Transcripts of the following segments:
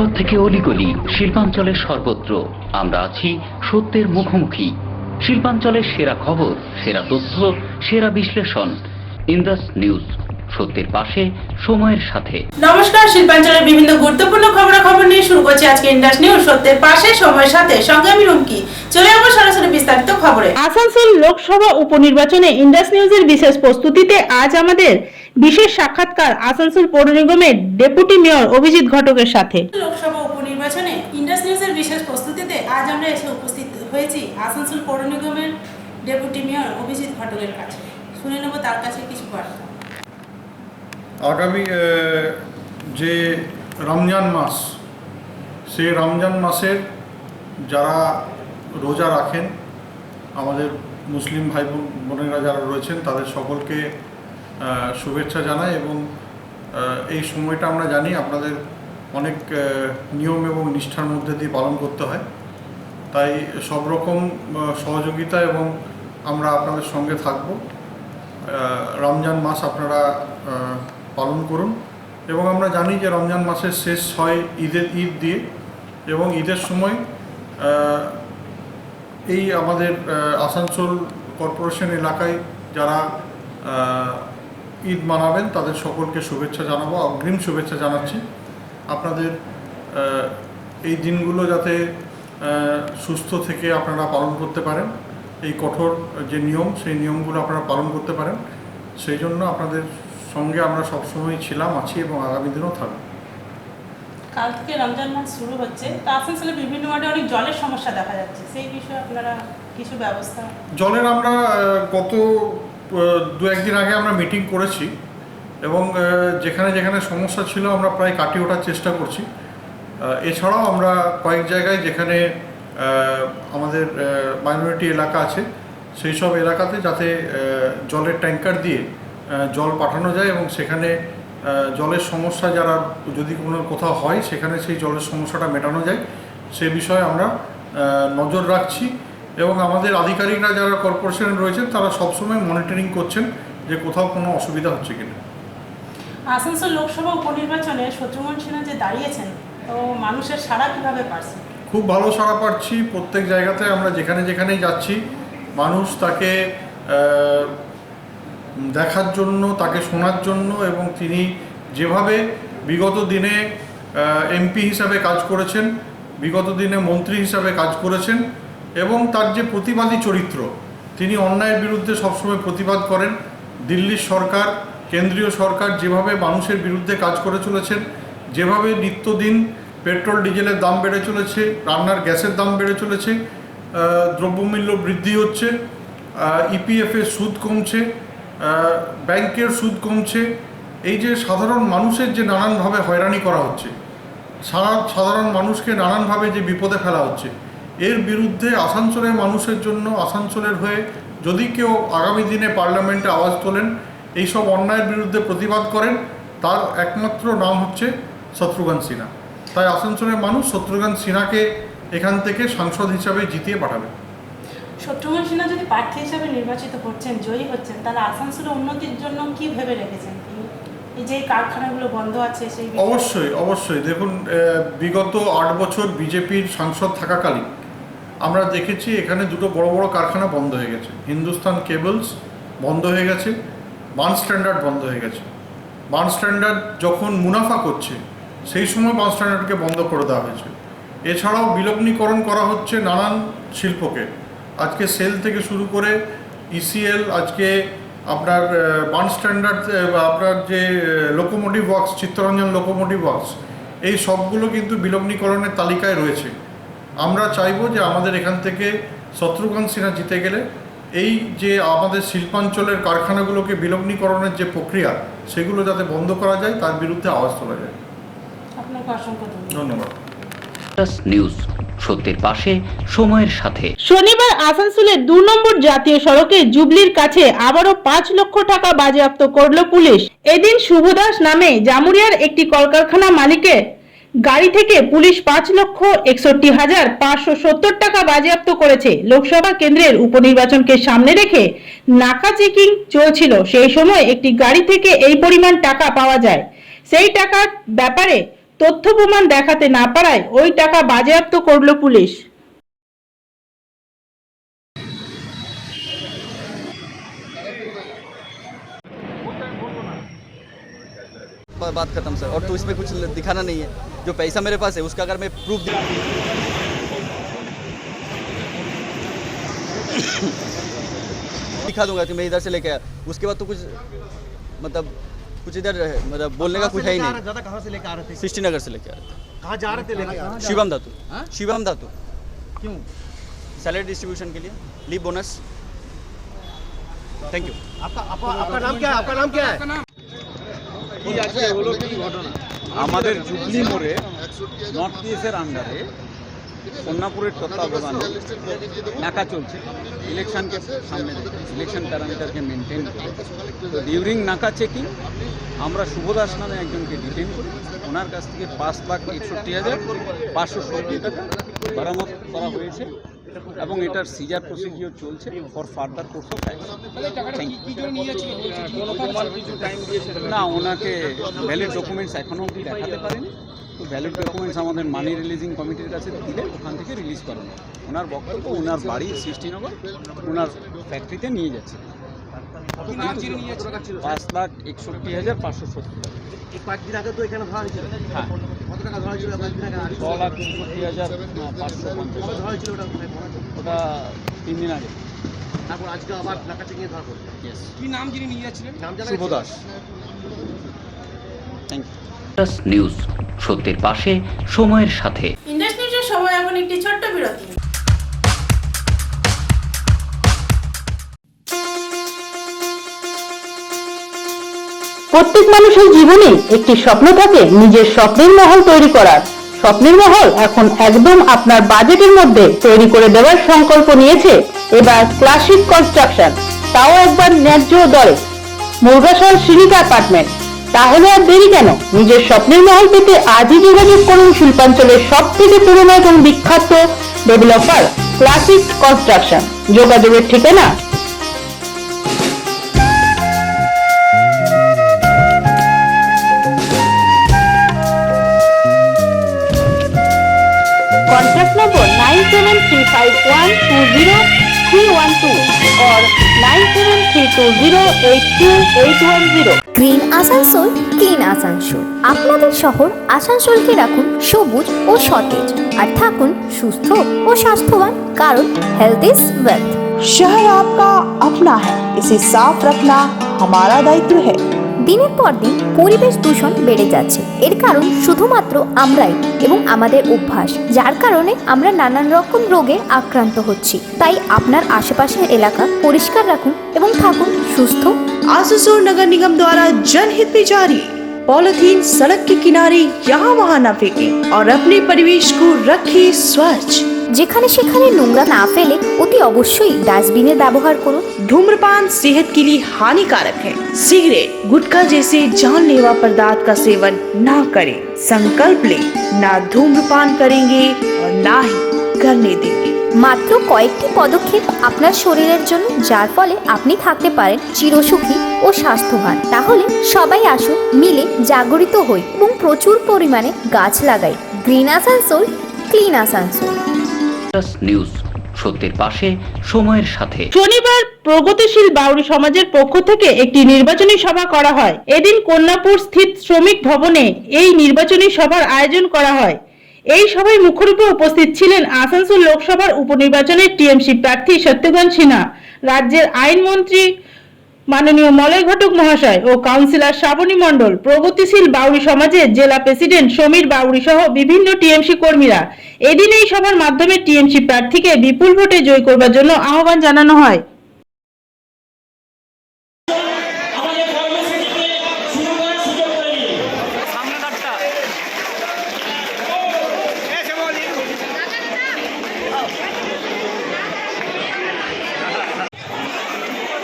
রাজপথ থেকে অলিগলি শিল্পাঞ্চলের সর্বত্র আমরা আছি সত্যের মুখোমুখি। শিল্পাঞ্চলের সেরা খবর, সেরা তথ্য, সেরা বিশ্লেষণ। ইন্দাস নিউজ, সত্যের পাশে, সময়ের সাথে। নমস্কার, শিল্পাঞ্চলের বিভিন্ন গুরুত্বপূর্ণ খবরাখবর নিয়ে শুরু করছি আজকে ইন্দাস নিউজ, সত্যের পাশে, সময়ের সাথে। সঙ্গে আমি রুমকি। চলে যাবো সরাসরি বিস্তারিত খবরে। আসানসোল লোকসভা উপনির্বাচনে ইন্দাস নিউজের বিশেষ প্রস্তুতিতে আজ আমাদের বিশেষ সাক্ষাৎকার আসানসোল পৌর নিগমের ডেপুটি মেয়র অভিজিৎ ঘটকের সাথে। লোকসভা উপনির্বাচনে ইন্দাস নিউজের বিশেষ প্রস্তুতিতে আজ আমরা এসে উপস্থিত হয়েছি আসানসোল পৌর নিগমের ডেপুটি মেয়র অভিজিৎ ঘটকের কাছে। শুনে নেব তার কাছে কিছু বার্তা। আগামী যে রমজান মাস, সেই রমজান মাসের যারা রোজা রাখেন, আমাদের মুসলিম ভাই বোনেরা যারা রয়েছেন, তাদের সকলকে শুভেচ্ছা জানাই। এবং এই সময়টা আমরা জানি আপনাদের অনেক নিয়ম এবং নিষ্ঠার মধ্যে দিয়ে পালন করতে হয়, তাই সব রকম সহযোগিতা এবং আমরা আপনাদের সঙ্গে থাকব। রমজান মাস আপনারা পালন করুন। এবং আমরা জানি যে রমজান মাসের শেষ হয় ঈদ দিয়ে, এবং ঈদের সময় এই আমাদের আসানসোল কর্পোরেশন এলাকায় যারা ঈদ মানাবেন তাদের সকলকে শুভেচ্ছা জানাবো, অগ্রিম শুভেচ্ছা জানাচ্ছি। আপনাদের এই দিনগুলো যাতে সুস্থ থেকে আপনারা পালন করতে পারেন, এই কঠোর যে নিয়ম, সেই নিয়মগুলো আপনারা পালন করতে পারেন, সেই জন্য আপনাদের সঙ্গে আমরা সবসময় ছিলাম, আছি এবং আগামী দিনও থাকবো। কাল থেকে রমজান মাস শুরু হচ্ছে, তা আসানসোলে বিভিন্ন ওয়ার্ডে অনেক জলের সমস্যা দেখা যাচ্ছে, সেই বিষয়ে আপনারা কিছু ব্যবস্থা? জলের আমরা গত দু একদিন আগে আমরা মিটিং করেছি, এবং যেখানে যেখানে সমস্যা ছিল আমরা প্রায় কাটিয়ে ওঠার চেষ্টা করছি। এছাড়াও আমরা কয়েক জায়গায় যেখানে আমাদের মাইনরিটি এলাকা আছে, সেই সব এলাকাতে যাতে জলের ট্যাঙ্কার দিয়ে জল পাঠানো যায়, এবং সেখানে জলের সমস্যা যারা যদি কোনো কোথাও হয় সেখানে সেই জলের সমস্যাটা মেটানো যায়, সে বিষয়ে আমরা নজর রাখছি। এবং আমাদের আধিকারিকরা যারা কর্পোরেশনে রয়েছেন তারা সবসময় মনিটরিং করছেন যে কোথাও কোনো অসুবিধা হচ্ছে কিনা। আসানসোল লোকসভা উপনির্বাচনে শত্রুঘ্ন সিনহা যে দাঁড়িয়েছেন, তো মানুষের সাড়া কীভাবে পাচ্ছে? খুব ভালো সাড়া পাচ্ছি। প্রত্যেক জায়গাতে আমরা যেখানেই যাচ্ছি, মানুষ তাকে দেখার জন্য, তাকে শোনার জন্য, এবং তিনি যেভাবে বিগত দিনে এমপি হিসাবে কাজ করেছেন, বিগত দিনে মন্ত্রী হিসাবে কাজ করেছেন, এবং তার যে প্রতিবাদী চরিত্র, তিনি অন্যায়ের বিরুদ্ধে সবসময় প্রতিবাদ করেন। দিল্লির সরকার, কেন্দ্রীয় সরকার যেভাবে মানুষের বিরুদ্ধে কাজ করে চলেছেন, যেভাবে নিত্যদিন পেট্রোল ডিজেলের দাম বেড়ে চলেছে, রান্নার গ্যাসের দাম বেড়ে চলেছে, দ্রব্যমূল্য বৃদ্ধি হচ্ছে, ইপিএফের সুদ কমছে, ব্যাংকের সুদ কমছে, এই যে সাধারণ মানুষের যে নানানভাবে হয়রানি করা হচ্ছে, সাধারণ মানুষকে নানানভাবে যে বিপদে ফেলা হচ্ছে, এর বিরুদ্ধে আসানসোলের মানুষের জন্য, আসানসোলের হয়ে যদি কেউ আগামী দিনে পার্লামেন্টে আওয়াজ তোলেন, এইসব অন্যায়ের বিরুদ্ধে প্রতিবাদ করেন, তার একমাত্র নাম হচ্ছে শত্রুঘ্ন সিনহা। তাই আসানসোলের মানুষ শত্রুঘ্ন সিনহাকে এখান থেকে সাংসদ হিসাবে জিতিয়ে পাঠাবে। শত্রুঘ্ন সিনহা যদি প্রার্থী হিসাবে নির্বাচিত হচ্ছেন, জয়ী হচ্ছেন, তাহলে আসানসোলের উন্নতির জন্য কি ভেবে রেখেছেন? এই যে কারখানাগুলো বন্ধ আছে সেই অবশ্যই দেখুন, বিগত 8 বছর বিজেপির সাংসদ থাকাকালীন আমরা দেখেছি এখানে দুটো বড় বড় কারখানা বন্ধ হয়ে গেছে। হিন্দুস্তান কেবলস বন্ধ হয়ে গেছে, বার্ন স্ট্যান্ডার্ড বন্ধ হয়ে গেছে। বার্ন স্ট্যান্ডার্ড যখন মুনাফা করছে, সেই সময় বার্ন স্ট্যান্ডার্ডকে বন্ধ করে দেওয়া হয়েছে। এছাড়াও বিলগ্নীকরণ করা হচ্ছে নানান শিল্পকে, আজকে সেল থেকে শুরু করে ইসিএল, আজকে আপনার বার্ন স্ট্যান্ডার্ড, আপনার যে locomotive works, Chittaranjan locomotive works, এই সবগুলো কিন্তু বিলগ্নীকরণের তালিকায় রয়েছে। আমরা চাইবো যে আমাদের এখান থেকে শত্রুঘ্ন সিনহা জিতে গেলে এই যে আমাদের শিল্পাঞ্চলের কারখানাগুলোকে বিলগ্নীকরণের যে প্রক্রিয়া, সেগুলো যাতে বন্ধ করা যায়, তার বিরুদ্ধে আওয়াজ তোলা যায়। আপনাকে অসংখ্য ধন্যবাদ। নিউজ, সত্যের পাশে, সময়ের সাথে। শনিবার আসানসোলের 2 নম্বর জাতীয় সড়কে জুবলির কাছে আবারও 5 লক্ষ টাকা বাজেয়াপ্ত করল পুলিশ। এদিন শুভ দাস নামে জামুরিয়ার একটি কলকারখানা মালিকের গাড়ি থেকে পুলিশ 5,61,570 টাকা বাজেয়াপ্ত করেছে। লোকসভা কেন্দ্রের উপনির্বাচনকে সামনে রেখে নাকা চেকিং চলছিল, সেই সময় একটি গাড়ি থেকে এই পরিমাণ টাকা পাওয়া যায়। সেই টাকার ব্যাপারে তথ্য প্রমাণ দেখাতে না পারায় ওই টাকা বাজেয়াপ্ত করল পুলিশ। बात खत्म सर। और तो इसमें कुछ दिखाना नहीं है, जो पैसा मेरे पास है उसका अगर मैं प्रूफ दिखा दूंगा कि मैं इधर से लेके आया, उसके बाद तो कुछ मतलब कुछ इधर मतलब बोलने का कुछ है ही नहीं। ज़्यादा कहाँ से लेकर आ रहे थे? सृष्टि नगर से लेके आ रहे थे। कहाँ जा रहे थे लेकर? शिवम धातु, शिवम धातु क्यों? सैलरी डिस्ट्रीब्यूशन के लिए, लीव बोनस। Thank you. आपका नाम क्या है? आपका नाम क्या है? আমাদের জুবলি মোড়ে নর্থ পিএসের আন্ডারে কন্যাপুরের তত্ত্বাবধানে নাকা চলছে ইলেকশনকে সামনে রেখে, ইলেকশন প্যারামিটারকে মেনটেন করে। তো ডিউরিং নাকা চেকিং আমরা শুভ দাস নামে একজনকে ডিটেন করি, ওনার কাছ থেকে 5,61,570 টাকা বরামদ করা হয়েছে এবং এটার সিজার প্রসিডিওর চলছে for further course of action. না, ওনাকে ভ্যালিড ডকুমেন্টস এখনও অবধি দেখাতে পারেনি। তো ভ্যালিড ডকুমেন্টস আমাদের মানি রিলিজিং কমিটির কাছে দিলে ওখান থেকে রিলিজ করানো। ওনার বক্তব্য ওনার বাড়ি সৃষ্টিনগর, ওনার ফ্যাক্টরিতে নিয়ে যাচ্ছে। 5,61,570 টাকা। এই 5 দিন আগে তো এখানে ধরা হয়েছিল। হ্যাঁ, কত টাকা ধরা হয়েছিল? 5 দিন আগে 6,61,550। ধরা হয়েছিল ওটা কোথায়? ওটা 3 দিন আগে। তারপর আজকে আবার নাকা চেকিং ধরা পড়লো। ইয়েস, কি নাম যিনি নিয়ে যাচ্ছিলেন? নাম জানা শুভ গেছে? Das. Thank you. Indus news, সত্যের পাশে, সময়ের সাথে। ইন্ডাস নিউজের সময় এখন একটি ছোট্ট বিরতি। প্রত্যেক মানুষের জীবনে একটি স্বপ্ন থাকে নিজের স্বপ্নের মহল তৈরি করার। স্বপ্নের মহল এখন একদম আপনার বাজেটের মধ্যে তৈরি করে দেওয়ার সংকল্প নিয়েছে এবার ক্লাসিক কনস্ট্রাকশন, তাও একবার ন্যায্য দরে। মুরগাশাল শ্রীনিকা অ্যাপার্টমেন্ট। তাহলে আর দেরি কেন? নিজের স্বপ্নের মহল পেতে আজই যোগাযোগ করুন শিল্পাঞ্চলের সব থেকে পুরনো এবং বিখ্যাত ডেভেলপার ক্লাসিক কনস্ট্রাকশন। যোগাযোগের ঠিকানা कॉन्टैक्ट नंबर 9735120312 और 9732082810। Green Asansol, clean Asansol. আপনাদের শহর আসানসোলকে রাখুন সবুজ ও সতেজ, আর থাকুন সুস্থ ও স্বাস্থ্যবান, কারণ হেলথ ইজ ওয়েলথ। शहर आपका अपना है, इसे साफ रखना हमारा दायित्व है। দিনের পর দিন পরিবেশ দূষণ বেড়ে যাচ্ছে। এর কারণ শুধুমাত্র আমরাই এবং আমাদের অভ্যাস, যার কারণে আমরা নানান রকম রোগে আক্রান্ত হচ্ছি। তাই আপনার আশেপাশের এলাকা পরিষ্কার রাখুন এবং থাকুন সুস্থ। आसनसोल नगर निगम द्वारा जनहित में जारी। पॉलिथीन सड़क के किनारे यहाँ वहाँ न फेंकें और अपने परिवेश को रखें स्वच्छ। যেখানে সেখানে নোংরা না ফেলে অতি অবশ্যই ডাস্টবিনের ব্যবহার করুন। धूम्रपान सेहत के लिए हानिकारक है। सिगरेट, गुटखा जैसे जानलेवा पदार्थ का सेवन न करें। संकल्प लें, ना धूम्रपान करेंगे और ना ही करने देंगे। মাত্র কয়েকটি পদক্ষেপ আপনার শরীরের জন্য, যার ফলে আপনি থাকতে পারেন চিরসুখী ও স্বাস্থ্যবান। তাহলে সবাই আসুন, মিলে জাগরিত হই এবং প্রচুর পরিমাণে গাছ লাগাই। Green Asansol, clean Asansol. Indus news, সত্যের পাশে, সময়ের সাথে। শনিবার প্রগতিশীল বাউরি সমাজের পক্ষ থেকে একটি নির্বাচনী সভা করা হয়। এদিন কন্যাপুর স্থিত শ্রমিক ভবনে এই নির্বাচনী সভার আয়োজন করা হয়। এই সভায় মুখ্যরূপে উপস্থিত ছিলেন আসানসোল লোকসভার উপনির্বাচনের টিএমসি প্রার্থী সত্যগণ সিনহা, রাজ্যের আইনমন্ত্রী মাননীয় মলয় ঘটক মহাশয় ও কাউন্সিলর শ্রাবণী মণ্ডল, প্রগতিশীল বাউরি সমাজের জেলা প্রেসিডেন্ট সমীর বাউরি সহ বিভিন্ন টিএমসি কর্মীরা। এদিন এই সভার মাধ্যমে টিএমসি প্রার্থীকে বিপুল ভোটে জয় করবার জন্য আহ্বান জানানো হয়।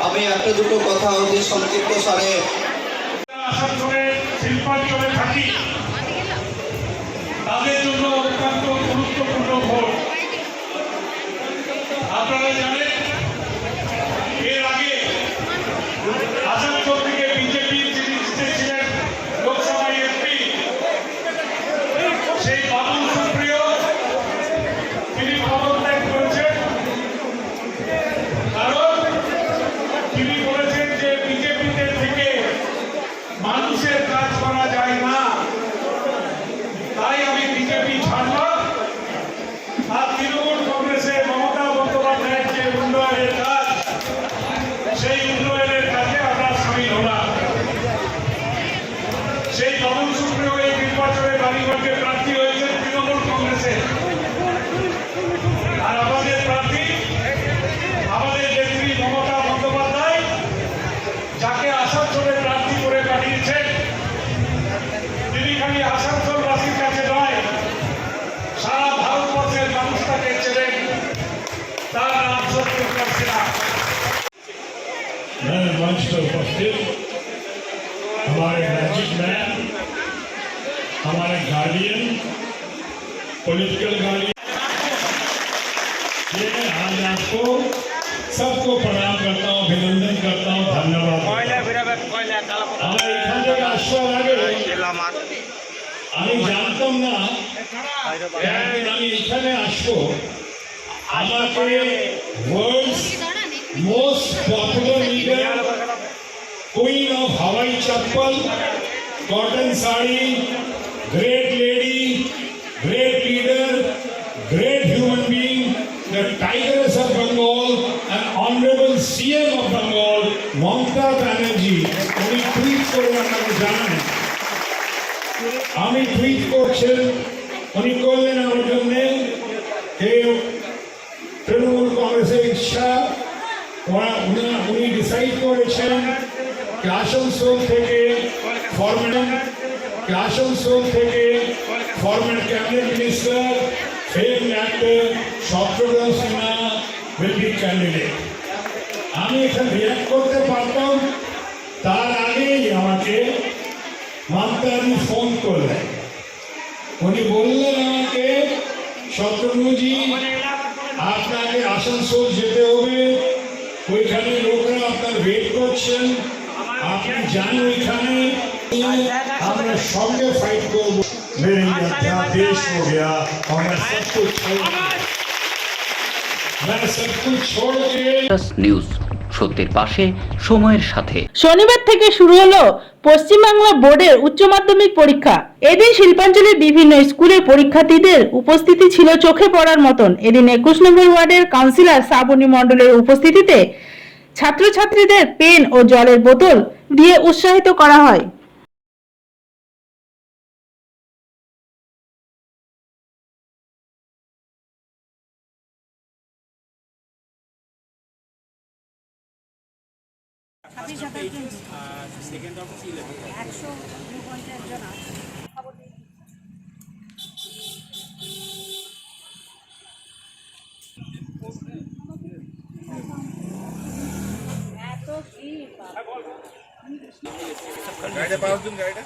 আমি একটা দুটো কথা অতি সংক্ষিপ্ত সারে আসানসোলের শিল্পাঞ্চলে থাকি, তাদের জন্য অত্যন্ত গুরুত্বপূর্ণ ভোট। আপনারা জানেন এর আগে আসানসোল থেকে বিজেপির যিনি জিতেছিলেন লোকসভা এমপি मैं मंच पर उपस्थित हमारे मैजिक मैन, हमारे गार्डियन, पॉलिटिकल गार्डियन, ये आज आपको सबको प्रणाम करता हूँ, अभिनंदन करता हूँ, धन्यवाद। আমার এখান থেকে আসার আগে আমি জানতাম না একদিন আমি এখানে আসবো। আমাকে world's most popular leader, queen of hawai chappal, cotton sari, great lady, great leader, great human being, the Tigress of Bengal, and Honorable CM of Bengal, Mamata Banerjee, উনি টুইট করে আমাকে জানান, আমি টুইট করছেন, উনি করলেন আমার জন্য তৃণমূল কংগ্রেসের ইচ্ছা, উনি ডিসাইড করেছেন আসানসোল থেকে former cabinet minister, famed actor Shatrughan Sinha will be candidate. আমি এখানে রিয়াক্ট করতে পারতাম, তার আগেই আমাকে মামতাজি ফোন করলেন। উনি বললেন আমাকে, শত্রুঘ্নজি আপনাকে আসানসোল যেতে হবে, ওইখানে লোকরা আপনার ওয়েট করছেন, আপনি যান ওইখানে, আমরা সঙ্গে ফাইট করবো। मेरे क्या देश हो गया और मैं सब कुछ छोड़ के নিউজ, সত্যের পাশে, সময়ের সাথে। শনিবার থেকে শুরু হলো পশ্চিমবাংলা বোর্ডের উচ্চ মাধ্যমিক পরীক্ষা। এদিন শিল্পাঞ্চলের বিভিন্ন স্কুলের পরীক্ষার্থীদের উপস্থিতি ছিল চোখে পড়ার মতন। এদিন 21 নম্বর ওয়ার্ডের কাউন্সিলর শ্রাবণী মণ্ডলের উপস্থিতিতে ছাত্রছাত্রীদের পেন ও জলের বোতল দিয়ে উৎসাহিত করা হয়।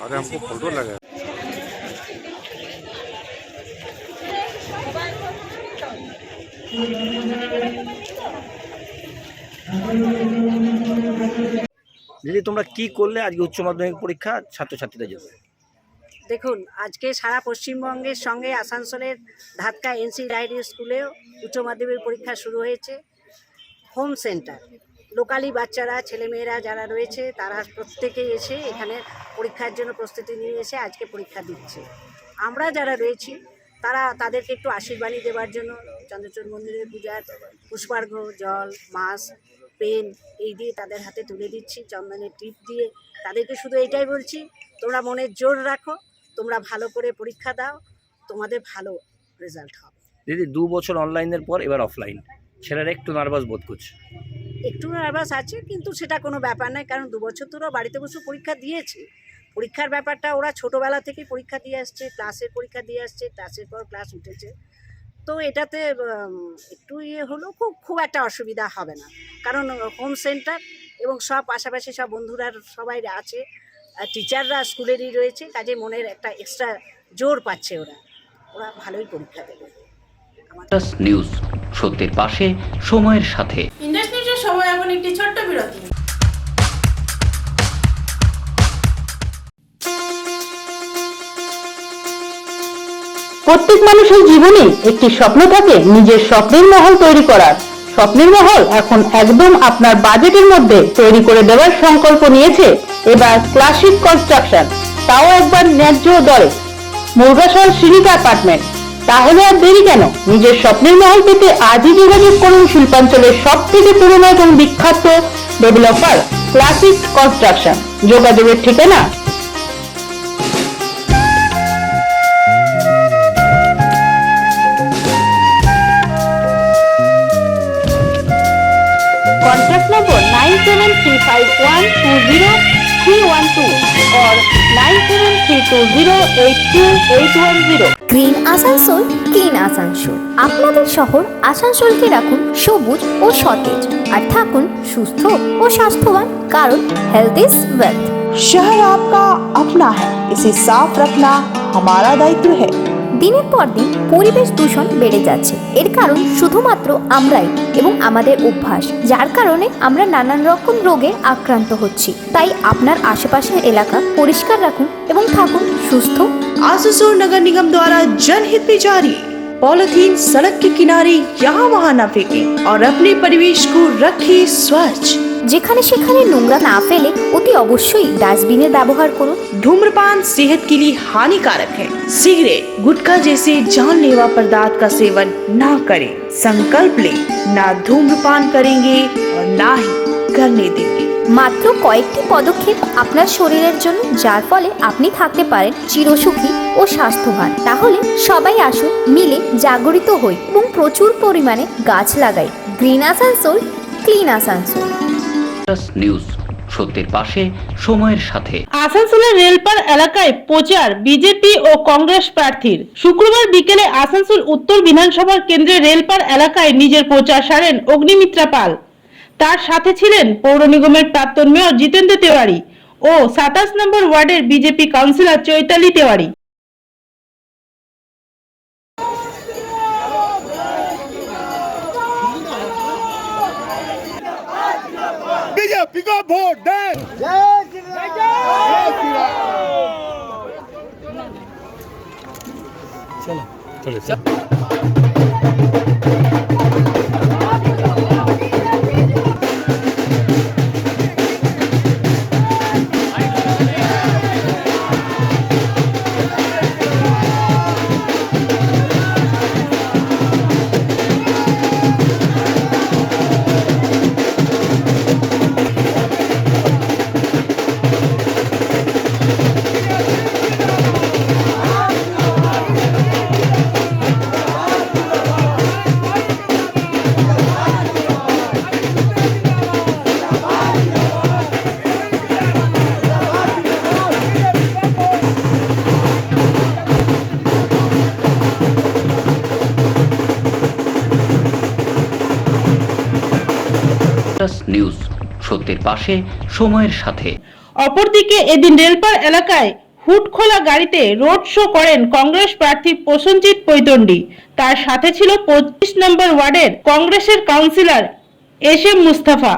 अरे हमको फोटो लगा। দিদি তোমরা কি করলে আজকে উচ্চ মাধ্যমিক পরীক্ষা ছাত্রছাত্রীদের জন্য? দেখুন, আজকে সারা পশ্চিমবঙ্গের সঙ্গে আসানসোলের ধাতকা এনসি রাইড স্কুলেও উচ্চ মাধ্যমিক পরীক্ষা শুরু হয়েছে। হোম সেন্টার, লোকালি বাচ্চারা, ছেলেমেয়েরা যারা রয়েছে তারা প্রত্যেকেই এসে এখানে পরীক্ষার জন্য প্রস্তুতি নিয়ে এসে আজকে পরীক্ষা দিচ্ছে। আমরা যারা রয়েছি তারা তাদেরকে একটু আশীর্বাণী দেওয়ার জন্য চন্দ্রচূড় মন্দিরের পূজার পুষ্পার্ঘ্য, জল, মাছ, পেন এই দিয়ে তাদের হাতে তুলে দিচ্ছি, চন্দনের টিপ দিয়ে। তাদেরকে শুধু এটাই বলছি, তোমরা মনের জোর রাখো, তোমরা ভালো করে পরীক্ষা দাও, তোমাদের ভালো রেজাল্ট হবে। দিদি 2 বছর অনলাইনের পর এবার অফলাইন, ছেলেরা একটু নার্ভাস বোধ করছে। একটু নার্ভাস আছে, কিন্তু সেটা কোনো ব্যাপার নয়, কারণ 2 বছর তো ওরা বাড়িতে বসে পরীক্ষা দিয়েছে। পরীক্ষার ব্যাপারটা ওরা ছোটোবেলা থেকেই পরীক্ষা দিয়ে আসছে, ক্লাসের পরীক্ষা দিয়ে আসছে, ক্লাসের পর ক্লাস উঠেছে। তো এটাতে একটু হলো, খুব একটা অসুবিধা হবে না, কারণ হোম সেন্টার এবং সব পাশাপাশি সব বন্ধুরা সবাই আছে, টিচাররা স্কুলেরই রয়েছে, কাজে মনের একটা এক্সট্রা জোর পাচ্ছে, ওরা ভালোই পরীক্ষা দেবে। নিউজ, সত্যের পাশে, সময়ের সাথে। ইন্ডাস নিউজের সময় এখন একটি ছোট্ট বিরতি। প্রত্যেক মানুষের জীবনে একটি স্বপ্ন থাকে নিজের স্বপ্নের মহল তৈরি করার। স্বপ্নের মহল এখন একদম আপনার বাজেটের মধ্যে তৈরি করে দেওয়ার সংকল্প নিয়েছে এবার ক্লাসিক কনস্ট্রাকশন, তাও একবার ন্যায্য দরে। মুরগাসল সিনিক অ্যাপার্টমেন্ট। তাহলে আর দেরি কেন? নিজের স্বপ্নের মহল পেতে আজই যোগাযোগ করুন শিল্পাঞ্চলের সবথেকে পুরনো এবং বিখ্যাত ডেভেলপার ক্লাসিক কনস্ট্রাকশন। যোগাযোগের ঠিকানা Contact number 9735120312 or 9732082810. Green Asansol, clean Asansol. আপনাদের শহর আসানসোলকে রাখুন সবুজ ও সতেজ, আর থাকুন সুস্থ ও স্বাস্থ্যবান, কারণ হেলথ ইজ ওয়েলথ। शहर आपका अपना है, इसे साफ रखना हमारा दायित्व है। দিনের পর দিন পরিবেশ দূষণ বেড়ে যাচ্ছে। এর কারণ শুধুমাত্র আমরাই এবং আমাদের অভ্যাস, যার কারণে আমরা নানান রকম রোগে আক্রান্ত হচ্ছি। তাই আপনার আশেপাশের এলাকা পরিষ্কার রাখুন এবং থাকুন সুস্থ। आसनसोल नगर निगम द्वारा जनहित में जारी। पॉलिथीन सड़क के किनारे यहाँ वहाँ न फेंकें और अपने परिवेश को रखें स्वच्छ। যেখানে সেখানে নোংরা না ফেলে অতি অবশ্যই ডাস্টবিনের ব্যবহার করুন। धूम्रपान सेहत के लिए हानिकारक है। सिगरेट, गुटखा जैसे जानलेवा पदार्थ का सेवन न करें। संकल्प लें, ना धूम्रपान करेंगे और ना ही करने देंगे। মাত্র কয়েকটি পদক্ষেপ আপনার শরীরের জন্য, যার ফলে আপনি থাকতে পারেন চিরসুখী ও স্বাস্থ্যবান। তাহলে সবাই আসুন, মিলে জাগরিত হই এবং প্রচুর পরিমাণে গাছ লাগাই। Green Asansol, clean Asansol. News, সত্যের পাশে, সময়ের সাথে। আসানসোলের রেলপার এলাকায় প্রচার বিজেপি ও কংগ্রেস প্রার্থীর। শুক্রবার বিকেলে আসানসোল উত্তর বিধানসভার কেন্দ্রে রেলপার এলাকায় নিজের প্রচার সারেন অগ্নিমিত্রা পাল। তার সাথে ছিলেন পৌর নিগমের প্রাক্তন মেয়র জিতেন্দ্র তেওয়ারি ও 27 নম্বর ওয়ার্ডের BJP councillor Chaitali Tewari. BJP को वोट दें। নিউজ, সত্যের পাশে, সময়ের সাথে। অপরদিকে এদিন রেলপার এলাকায় হুড খোলা গাড়িতে রোড শো করেন কংগ্রেস প্রার্থী প্রসেনজিৎ পৈতন্ডি। তার সাথে ছিল 25 নম্বর ওয়ার্ডের কংগ্রেসের কাউন্সিলর এস.এম. মুস্তাফা।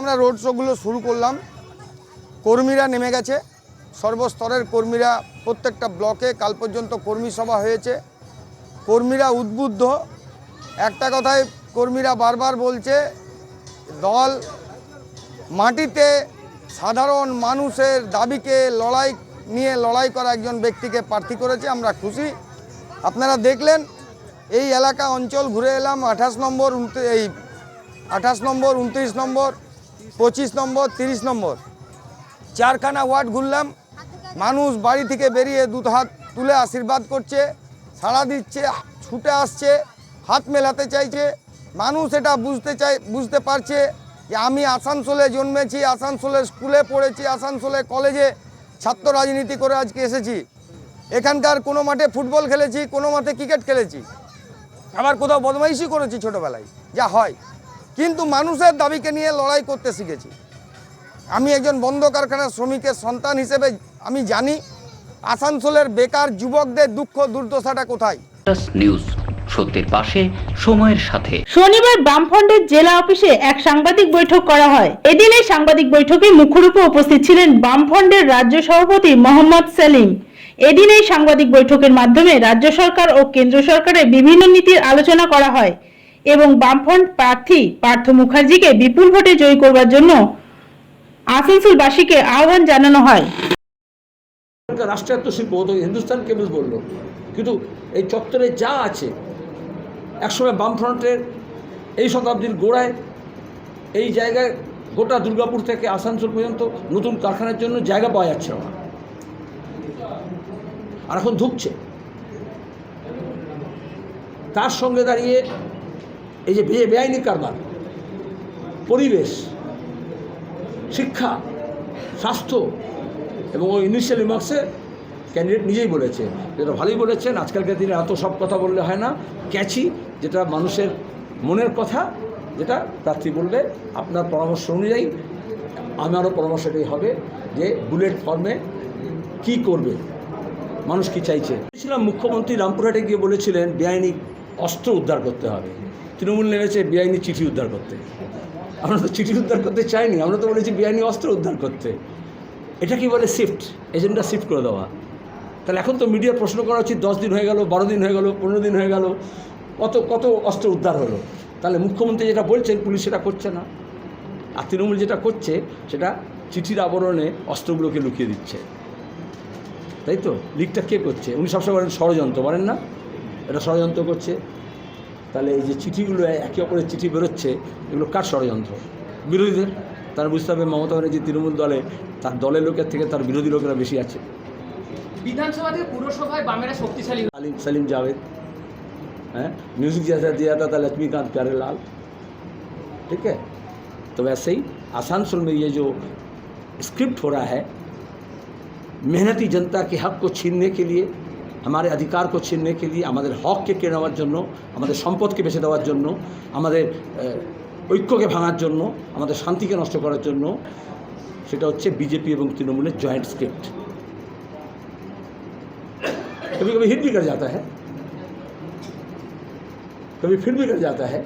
আমরা রোড শোগুলো শুরু করলাম। কর্মীরা নেমে গেছে, সর্বস্তরের কর্মীরা, প্রত্যেকটা ব্লকে কাল পর্যন্ত কর্মী সভা হয়েছে। কর্মীরা উদ্বুদ্ধ, একটা কথাই কর্মীরা বারবার বলছে, দল মাটিতে সাধারণ মানুষের দাবিকে লড়াই করা একজন ব্যক্তিকে প্রার্থী করেছে। আমরা খুশি। আপনারা দেখলেন এই এলাকা অঞ্চল ঘুরে এলাম, 28 নম্বর, 29 নম্বর, 25 নম্বর, 30 নম্বর, 4খানা ওয়ার্ড ঘুরলাম। মানুষ বাড়ি থেকে বেরিয়ে দুধ হাত তুলে আশীর্বাদ করছে, সাড়া দিচ্ছে, ছুটে আসছে, হাত মেলাতে চাইছে। মানুষ এটা বুঝতে পারছে যে আমি আসানসোলে জন্মেছি, আসানসোলের স্কুলে পড়েছি, আসানসোলে কলেজে ছাত্র রাজনীতি করে আজকে এসেছি। এখানকার কোনো মাঠে ফুটবল খেলেছি, কোনো মাঠে ক্রিকেট খেলেছি, আবার কোথাও বদমাইশি করেছি ছোটোবেলায়, যা হয়। কিন্তু মানুষের দাবিকে নিয়ে লড়াই করতে শিখেছি। আমি একজন বন্ধ কারখানার শ্রমিকের সন্তান হিসেবে আমি জানি আসানসোলের বেকার যুবকদের দুঃখ দুর্দশাটা কোথায়। নিউজ, সত্যের পাশে, সময়ের সাথে। শনিবার বামফ্রন্টের জেলা অফিসে এক সাংবাদিক বৈঠক করা হয়। এদিন এই সাংবাদিক বৈঠকে মুখ্যরূপে উপস্থিত ছিলেন বামফ্রন্টের রাজ্য সভাপতি মোহাম্মদ সেলিম। এদিন এই সাংবাদিক বৈঠকের মাধ্যমে রাজ্য সরকার ও কেন্দ্র সরকারের বিভিন্ন নীতির আলোচনা করা হয়। এবং বামফ্রন্ট প্রার্থী পার্থ মুখার্জিকে বিপুল ভোটে জয়ী করবার জন্য আসানসোলবাসীকে আহ্বান জানানো হয়। রাষ্ট্রায়ত্ত শিল্প হতো, হিন্দুস্তান কেবলস বললো, কিন্তু এই চত্বরে যা আছে একসময় বামফ্রন্টের এই শতাব্দীর গোড়ায় এই জায়গায় গোটা দুর্গাপুর থেকে আসানসোল পর্যন্ত নতুন কারখানার জন্য জায়গা পাওয়া যাচ্ছে না, আর এখন ধুকছে। তার সঙ্গে দাঁড়িয়ে এই যে বেআইনি কারবার, পরিবেশ, শিক্ষা, স্বাস্থ্য এবং ওই ইনিশিয়াল রিমার্কসে ক্যান্ডিডেট নিজেই বলেছে, যেটা ভালোই বলেছেন। আজকালকার দিনে এত সব কথা বললে হয় না, ক্যাচি যেটা মানুষের মনের কথা, যেটা প্রার্থী বললে আপনার পরামর্শ অনুযায়ী আমারও পরামর্শ এটাই হবে যে বুলেট ফর্মে কি করবে, মানুষ কি চাইছে। ছিলাম মুখ্যমন্ত্রী রামপুরহাটে গিয়ে বলেছিলেন বেআইনি অস্ত্র উদ্ধার করতে হবে, তৃণমূল নেমেছে বেআইনি চিঠি উদ্ধার করতে। আমরা তো চিঠি উদ্ধার করতে চাইনি, আমরা তো বলেছি বেআইনি অস্ত্র উদ্ধার করতে। এটা কি বলে শিফট, এজেন্ডা শিফট করে দেওয়া। তাহলে এখন তো মিডিয়া প্রশ্ন করা উচিত 10 দিন হয়ে গেল, 12 দিন হয়ে গেল, 15 দিন হয়ে গেল, কত অস্ত্র উদ্ধার হলো। তাহলে মুখ্যমন্ত্রী যেটা বলছেন পুলিশ সেটা করছে না, আর তৃণমূল যেটা করছে সেটা চিঠির আবরণে অস্ত্রগুলোকে লুকিয়ে দিচ্ছে, তাই তো? লিকটা কে করছে? উনি সবসময় বলেন ষড়যন্ত্র, বলেন না এটা ষড়যন্ত্র করছে। তাহলে এই যে চিঠিগুলো একে অপরের চিঠি বেরোচ্ছে, এগুলো কার ষড়যন্ত্র? বিরোধীদের। তারা বুঝতে হবে মমতা ব্যানার্জি তৃণমূল দলে তার দলের লোকের থেকে তার বিরোধী লোকেরা বেশি আছে। विधानसभा থেকে পুরসভায় বামেরা শক্তিশালী। सलीम जावेद, म्यूजिक जैसा दिया था लक्ष्मीकांत प्यारेलाल, ठीक है। तो वैसे ही आसानसोल में ये जो स्क्रिप्ट हो रहा है, मेहनती जनता के हक को छीनने के लिए, हमारे अधिकार को छीनने के लिए, हमारे हक के केड़े नेওয়ার জন্য, আমাদের সম্পদকে বেঁচে দেওয়ার জন্য, আমাদের ঐক্যকে ভাঙার জন্য, আমাদের শান্তিকে নষ্ট করার জন্য, সেটা হচ্ছে বিজেপি এবং তৃণমূলের জয়েंट स्क्रिप्ट। कभी कभी हिट भी कर जाता है, कभी फिर भी कर जाता है,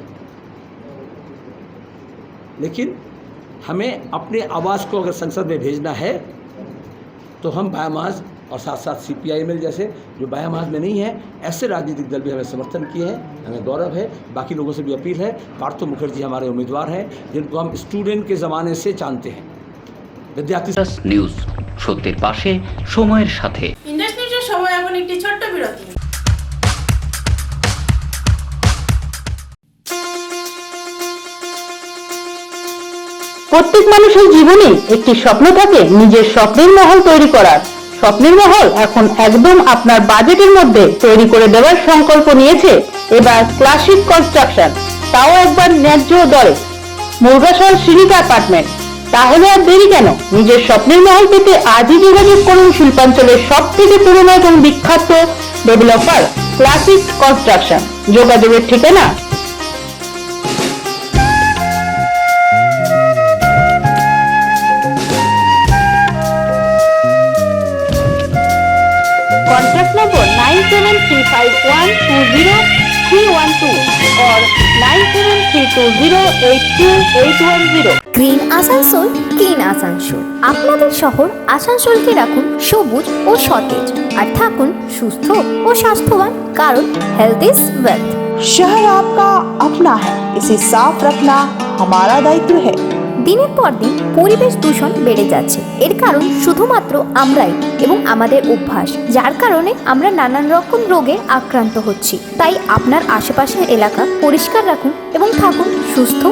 लेकिन हमें अपने आवाज़ को अगर संसद में भेजना है तो हम बायामाज और साथ साथ CPIML जैसे जो बायामाज में नहीं है, ऐसे राजनीतिक दल भी हमें समर्थन किए हैं, हमें गौरव है। बाकी लोगों से भी अपील है, पार्थ मुखर्जी हमारे उम्मीदवार हैं जिनको हम स्टूडेंट के ज़माने से जानते हैं, विद्यार्थी। নিউজ, সত্যের পাশে, সময়ের সাথে। ইন্ডাস নিউজের সময় এখন একটি ছোট্ট বিরতি। প্রত্যেক মানুষের জীবনে একটি স্বপ্ন থাকে নিজের স্বপ্নের মহল তৈরি করার। স্বপ্নের মহল এখন একদম আপনার বাজেটের মধ্যে তৈরি করে দেওয়ার সংকল্প নিয়েছে এবার ক্লাসিক কনস্ট্রাকশন, তাও একবার ন্যায্য দরে। মুরগাসল শ্রীনিকা অ্যাপার্টমেন্ট। তাহলে আর দেরি কেন? নিজের স্বপ্নের মহল পেতে আজই যোগাযোগ করুন শিল্পাঞ্চলের সবথেকে পুরনো এবং বিখ্যাত ডেভেলপার ক্লাসিক কনস্ট্রাকশন। যোগাযোগের ঠিকানা कॉन्टैक्ट नंबर 9735120312 और 9732082810। Green Asansol, clean Asansol. আপনাদের শহর আসানসোলকে রাখুন সবুজ ও সতেজ, আর থাকুন সুস্থ ও স্বাস্থ্যবান, কারণ হেলথ ইজ ওয়েলথ। शहर आपका अपना है, इसे साफ रखना हमारा दायित्व है। দিনের পর দিন পরিবেশ দূষণ বেড়ে যাচ্ছে, এর কারণ শুধুমাত্র আমরাই এবং আমাদের অভ্যাস, যার কারণে আমরা নানান রকম রোগে আক্রান্ত হচ্ছি। তাই আপনার আশেপাশের এলাকা পরিষ্কার রাখুন এবং থাকুন সুস্থ।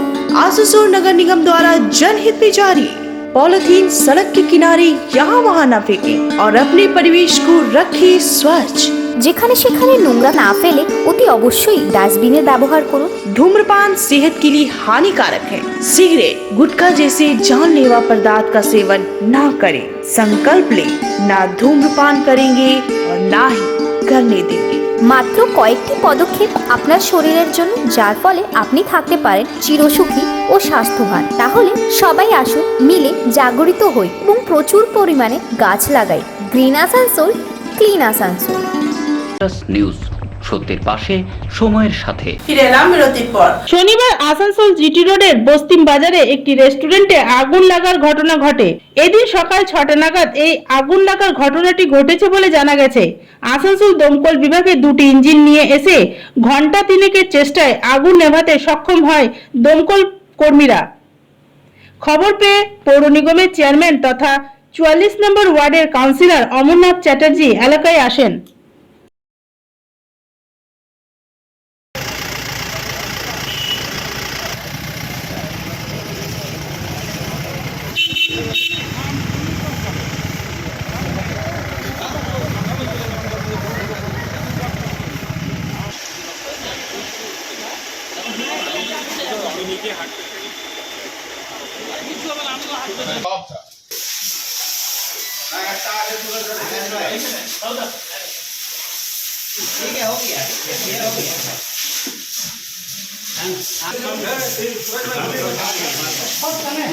आसुसोल नगर निगम द्वारा जनहित में जारी। पॉलिथीन सड़क के किनारे यहाँ वहाँ न फेंकें और अपने परिवेश को रखें स्वच्छ। যেখানে সেখানে নোংরা না ফেলে অতি অবশ্যই ডাস্টবিনের ব্যবহার করুন। धूम्रपान सेहत के लिए हानिकारक है। सिगरेट, गुटखा जैसे जानलेवा पदार्थ का सेवन ना करें। संकल्प लें, ना धूम्रपान करेंगे और ना ही करने देंगे। মাত্র কয়েকটি পদক্ষেপ আপনার শরীরের জন্য, যার ফলে আপনি থাকতে পারেন চিরসুখী ও স্বাস্থ্যবান। তাহলে সবাই আসুন, মিলে জাগরিত হই এবং প্রচুর পরিমাণে গাছ লাগাই। Green Asansol, clean Asansol. News, সত্যের পাশে সময়ের সাথে। ফিরে এলাম বিরতির পর। শনিবার আসানসোল জিটি রোডের বস্তিম বাজারে একটি রেস্টুরেন্টে আগুন লাগার ঘটনা ঘটে। এদিন সকাল 6টা নাগাদ এই আগুন লাগার ঘটনাটি ঘটেছে বলে জানা গেছে। আসানসোল দমকল বিভাগে 2টি ইঞ্জিন নিয়ে এসে ঘন্টা 3 চেষ্টায় আগুন নেভাতে সক্ষম হয় দমকল কর্মীরা। খবর পেয়ে পৌর নিগমের চেয়ারম্যান তথা 44 নম্বর ওয়ার্ডের কাউন্সিলর অমরনাথ চ্যাটার্জি এলাকায় আসেন।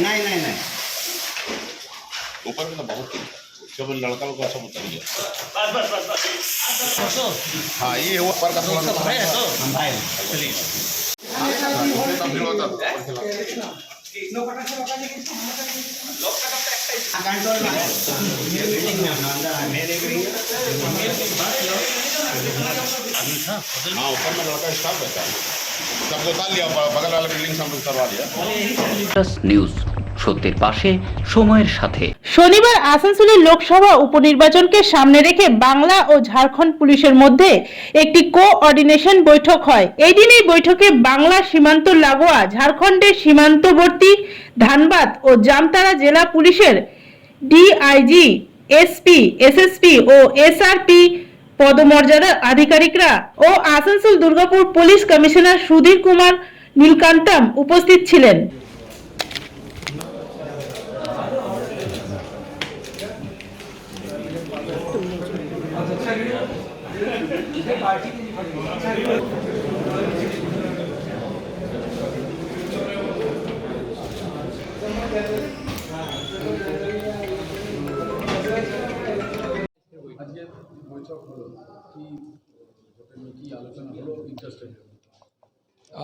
नहीं ऊपर में तो बहुत जब लड़का लोग अच्छा बता दिया हाँ ये ऊपर का थोड़ा चलिए हाँ ऊपर में लड़का स्टाफ रहता है सबको उतार लिया बगल वाला बिल्डिंग से हम लोग उतरवा दिया নিউজ সত্যের পাশে সময়ের সাথে। শনিবার আসানসোলের লোকসভা উপনির্বাচনকে সামনে রেখে বাংলা ও ঝাড়খণ্ড পুলিশের মধ্যে একটি কোঅর্ডিনেশন বৈঠক হয়। এই দিন এই বৈঠকে বাংলা সীমান্ত লাগোয়া ঝাড়খণ্ডের সীমান্তবর্তী ধানবাদ ও জামতারা জেলা পুলিশের ডিআইজি, এসপি, এসএসপি ও এসআরপি পদমর্যাদার আধিকারিকরা ও আসানসোল দুর্গাপুর পুলিশ কমিশনার সুধীর কুমার নীলকান্তম উপস্থিত ছিলেন।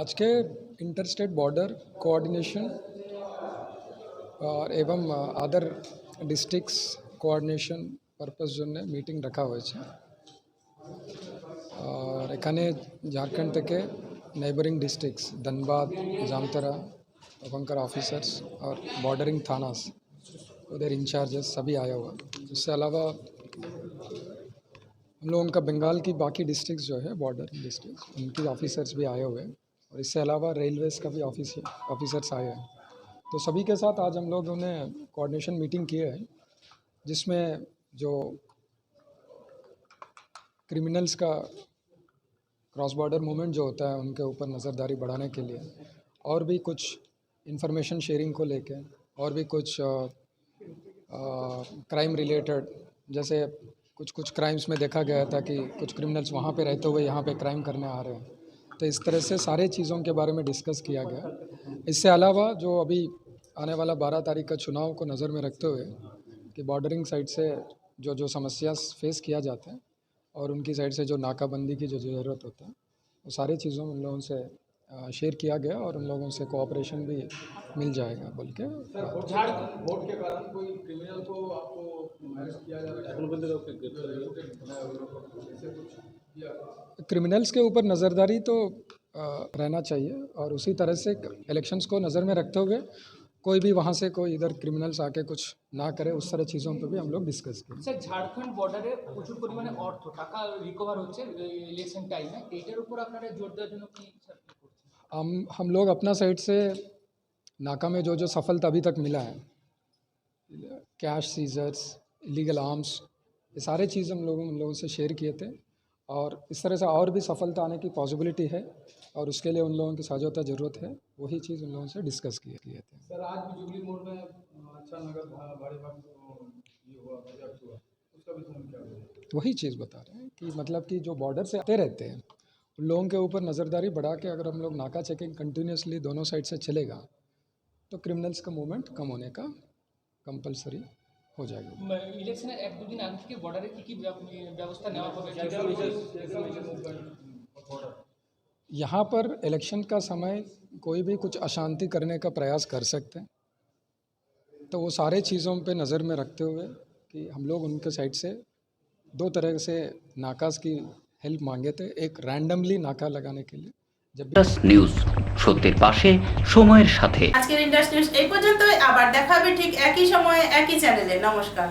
आज के इंटरस्टेट बॉर्डर कोऑर्डिनेशन और एवं अदर डिस्ट्रिक्ट्स कोऑर्डिनेशन पर्पस জন্য মিটিং রাখা হয়েছে और এখানে झारखंड থেকে नेबरिंग डिस्ट्रिक्ट्स धनबाद, जामतारा वहाँ ऑफिसर्स और बॉर्डरिंग थानास उधर इंचार्जेस सभी आया हुआ। इससे अलावा हम लोगों का बंगाल की बाकी डिस्ट्रिक्ट्स जो है बॉर्डर डिस्ट्रिक्ट उनकी ऑफिसर्स भी आए हुए हैं और इससे अलावा रेलवेज़ का भी ऑफिसर्स आए हैं। तो सभी के साथ आज हम लोगों ने कोऑर्डिनेशन मीटिंग की है जिसमें जो क्रिमिनल्स का क्रॉस बॉर्डर मूवमेंट जो होता है उनके ऊपर नज़रदारी बढ़ाने के लिए और भी कुछ इंफॉर्मेशन शेयरिंग को लेके और भी कुछ क्राइम रिलेटेड जैसे कुछ क्राइम्स में देखा गया था कि कुछ क्रिमिनल्स वहाँ पे रहते हुए यहाँ पे क्राइम करने आ रहे हैं। तो इस तरह से सारे चीज़ों के बारे में डिस्कस किया गया। इससे अलावा जो अभी आने वाला 12 तारीख का चुनाव को नज़र में रखते हुए कि बॉर्डरिंग साइड से जो समस्या फेस किया जाता है और उनकी साइड से जो नाकाबंदी की जो ज़रूरत होता है वो सारी चीज़ों उन लोगों से शेयर किया गया और उन लोगों से कोऑपरेशन भी मिल जाएगा बोल के। वोट के कारण कोई क्रिमिनल को आपको अरेस्ट किया जा रहा है? क्रिमिनल्स के ऊपर नज़रदारी तो रहना चाहिए और उसी तरह से इलेक्शंस को नज़र में रखते हुए कोई भी वहाँ से कोई इधर क्रिमिनल्स आके कुछ ना करे उस तरह चीज़ों पर भी हम लोग डिस्कस किए। স্যার ঝাড়খণ্ড বর্ডারে প্রচুর পরিমাণে অর্থ টাকা রিকভার হচ্ছে ইলেকশন টাইমে, এইটার উপর আপনারা জোর দেওয়ার জন্য কি हम लोग अपना साइड से नाका में जो सफलता अभी तक मिला है, कैश सीजर्स, इलीगल आर्म्स, ये सारे चीज़ हम लोगों से शेयर किए थे और इस तरह से और भी सफलता आने की पॉसिबिलिटी है और उसके लिए उन लोगों की साझेदारी ज़रूरत है। वही चीज़ उन लोगों से डिस्कस किए थे। सर आज भी जुबली मोड़ में अच्छा नगर भारी भाग ये हुआ प्रोजेक्ट हुआ, उसका भी क्या हुआ? वही चीज़ बता रहे हैं कि मतलब कि जो बॉर्डर से आते रहते हैं उन लोगों के ऊपर नज़रदारी बढ़ा के अगर हम लोग नाका चेकिंग कंटिन्यूसली दोनों साइड से चलेगा तो क्रिमिनल्स का मूवमेंट कम होने का कंपलसरी हो जाएगा। ইলেকশনের 1-2 দিন আগে থেকে বর্ডারে কি ব্যবস্থা নেওয়া হবে? यहाँ पर इलेक्शन का समय कोई भी कुछ अशांति करने का प्रयास कर सकते हैं, तो वो सारे चीज़ों पे नज़र में रखते हुए कि हम लोग उनके साइड से 2 तरह से नाकास की हेल्प मांगे थे। एक रैंडमली नाका लगाने के लिए, जब ইন্ডাস নিউজ, সত্যের পাশে সময়ের সাথে। আজকের ইন্ডাস নিউজ এই পর্যন্তই, আবার দেখা হবে ঠিক একই সময়ে একই চ্যানেলে। নমস্কার।